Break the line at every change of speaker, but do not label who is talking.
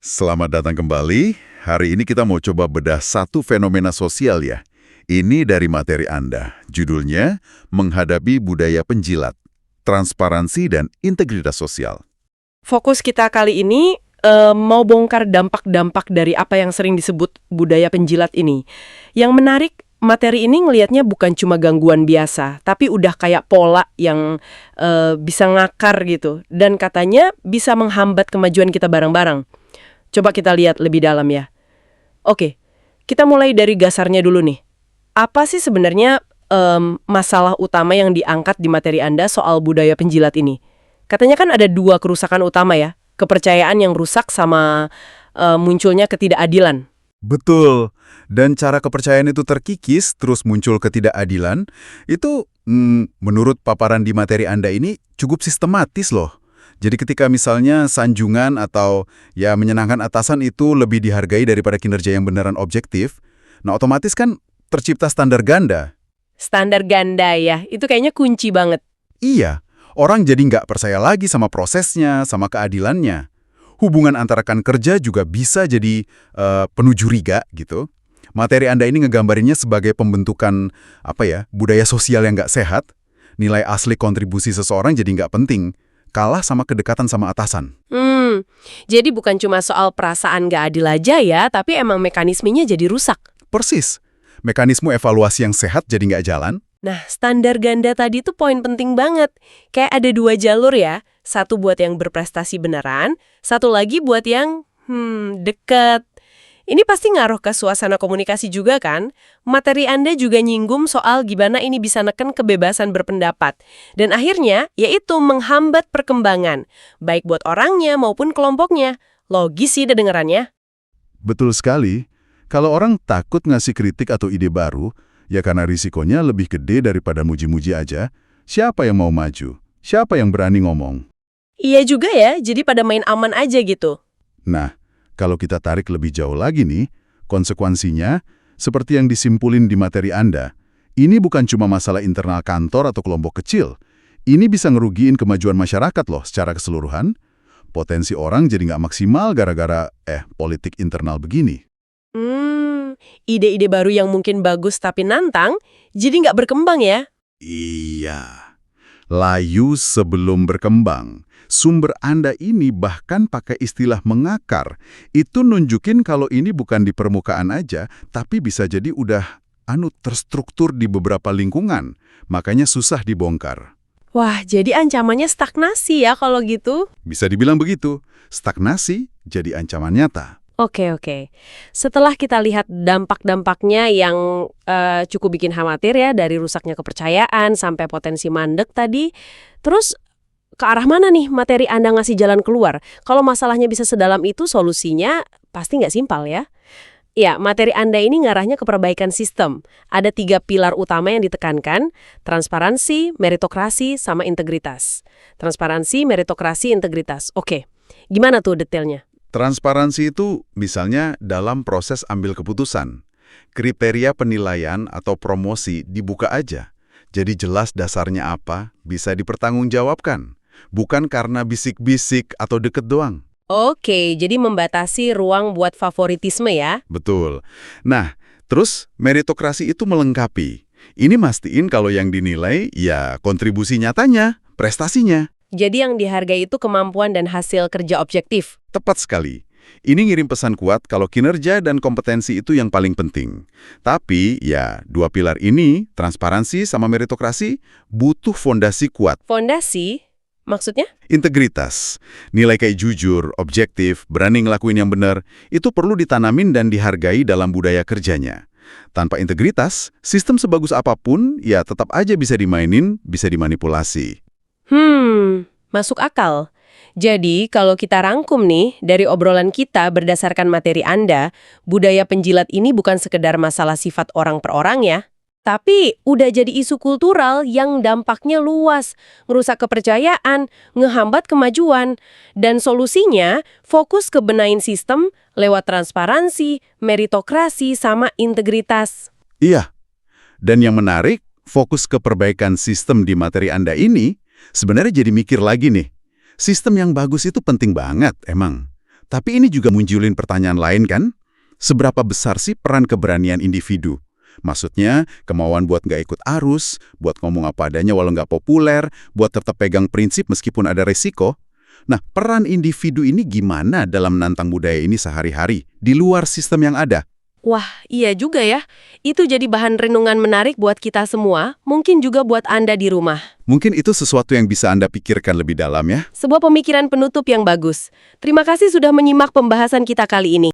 Selamat datang kembali. Hari ini kita mau coba bedah satu fenomena sosial ya. Ini dari materi Anda. Judulnya, Menghadapi Budaya Penjilat, Transparansi dan Integritas Sosial.
Fokus kita kali ini mau bongkar dampak-dampak dari apa yang sering disebut budaya penjilat ini. Yang menarik, materi ini ngelihatnya bukan cuma gangguan biasa, tapi udah kayak pola yang bisa ngakar gitu. Dan katanya bisa menghambat kemajuan kita bareng-bareng. Coba kita lihat lebih dalam ya. Oke, kita mulai dari dasarnya dulu nih. Apa sih sebenarnya masalah utama yang diangkat di materi Anda soal budaya penjilat ini? Katanya kan ada dua kerusakan utama ya. Kepercayaan yang rusak sama munculnya ketidakadilan.
Betul. Dan cara kepercayaan itu terkikis, terus muncul ketidakadilan, itu menurut paparan di materi Anda ini cukup sistematis loh. Jadi ketika misalnya sanjungan atau ya menyenangkan atasan itu lebih dihargai daripada kinerja yang beneran objektif, nah otomatis kan tercipta standar ganda.
Standar ganda ya, itu kayaknya kunci banget.
Iya, orang jadi nggak percaya lagi sama prosesnya, sama keadilannya. Hubungan antara rekan kerja juga bisa jadi penuh curiga gitu. Materi Anda ini ngegambarinnya sebagai pembentukan budaya sosial yang nggak sehat. Nilai asli kontribusi seseorang jadi nggak penting. Kalah sama kedekatan sama atasan.
Jadi bukan cuma soal perasaan nggak adil aja ya, tapi emang mekanismenya jadi rusak.
Persis. Mekanisme evaluasi yang sehat jadi nggak jalan.
Nah, standar ganda tadi tuh poin penting banget. Kayak ada dua jalur ya. Satu buat yang berprestasi beneran, satu lagi buat yang, deket. Ini pasti ngaruh ke suasana komunikasi juga kan? Materi Anda juga nyinggung soal gimana ini bisa neken kebebasan berpendapat. Dan akhirnya, yaitu menghambat perkembangan. Baik buat orangnya maupun kelompoknya. Logis sih dengerannya.
Betul sekali. Kalau orang takut ngasih kritik atau ide baru, ya karena risikonya lebih gede daripada muji-muji aja, siapa yang mau maju? Siapa yang berani ngomong?
Iya juga ya, jadi pada main aman aja gitu.
Nah, kalau kita tarik lebih jauh lagi nih, konsekuensinya, seperti yang disimpulin di materi Anda, ini bukan cuma masalah internal kantor atau kelompok kecil. Ini bisa ngerugiin kemajuan masyarakat loh secara keseluruhan. Potensi orang jadi nggak maksimal gara-gara politik internal begini.
Ide-ide baru yang mungkin bagus tapi nantang, jadi nggak berkembang ya?
Iya. Layu sebelum berkembang. Sumber Anda ini bahkan pakai istilah mengakar. Itu nunjukin kalau ini bukan di permukaan aja, tapi bisa jadi udah terstruktur di beberapa lingkungan. Makanya susah dibongkar.
Wah, jadi ancamannya stagnasi ya kalau gitu?
Bisa dibilang begitu. Stagnasi jadi ancaman nyata.
Oke. Setelah kita lihat dampak-dampaknya yang cukup bikin khawatir ya, dari rusaknya kepercayaan sampai potensi mandek tadi, terus ke arah mana nih materi Anda ngasih jalan keluar? Kalau masalahnya bisa sedalam itu, solusinya pasti nggak simpel ya. Ya, materi Anda ini ngarahnya ke perbaikan sistem. Ada 3 pilar utama yang ditekankan, transparansi, meritokrasi, sama integritas. Transparansi, meritokrasi, integritas. Oke, gimana tuh detailnya?
Transparansi itu misalnya dalam proses ambil keputusan. Kriteria penilaian atau promosi dibuka aja. Jadi jelas dasarnya apa, bisa dipertanggungjawabkan. Bukan karena bisik-bisik atau deket doang.
Oke, jadi membatasi ruang buat favoritisme ya?
Betul. Nah, terus meritokrasi itu melengkapi. Ini mastiin kalau yang dinilai ya kontribusi nyatanya, prestasinya.
Jadi yang dihargai itu kemampuan dan hasil kerja objektif.
Tepat sekali. Ini ngirim pesan kuat kalau kinerja dan kompetensi itu yang paling penting. Tapi ya, 2 pilar ini, transparansi sama meritokrasi, butuh fondasi kuat.
Fondasi? Maksudnya?
Integritas. Nilai kayak jujur, objektif, berani ngelakuin yang benar, itu perlu ditanamin dan dihargai dalam budaya kerjanya. Tanpa integritas, sistem sebagus apapun, ya tetap aja bisa dimainin, bisa dimanipulasi.
Masuk akal. Jadi, kalau kita rangkum nih, dari obrolan kita berdasarkan materi Anda, budaya penjilat ini bukan sekedar masalah sifat orang per orang ya, tapi udah jadi isu kultural yang dampaknya luas, ngerusak kepercayaan, ngehambat kemajuan, dan solusinya fokus ke benahin sistem lewat transparansi, meritokrasi, sama integritas.
Iya, dan yang menarik, fokus ke perbaikan sistem di materi Anda ini, sebenarnya jadi mikir lagi nih, sistem yang bagus itu penting banget emang. Tapi ini juga munculin pertanyaan lain kan? Seberapa besar sih peran keberanian individu? Maksudnya, kemauan buat nggak ikut arus, buat ngomong apa adanya walau nggak populer, buat tetap pegang prinsip meskipun ada resiko. Nah, peran individu ini gimana dalam menantang budaya ini sehari-hari, di luar sistem yang ada?
Wah, iya juga ya. Itu jadi bahan renungan menarik buat kita semua, mungkin juga buat Anda di rumah.
Mungkin itu sesuatu yang bisa Anda pikirkan lebih dalam ya.
Sebuah pemikiran penutup yang bagus. Terima kasih sudah menyimak pembahasan kita kali ini.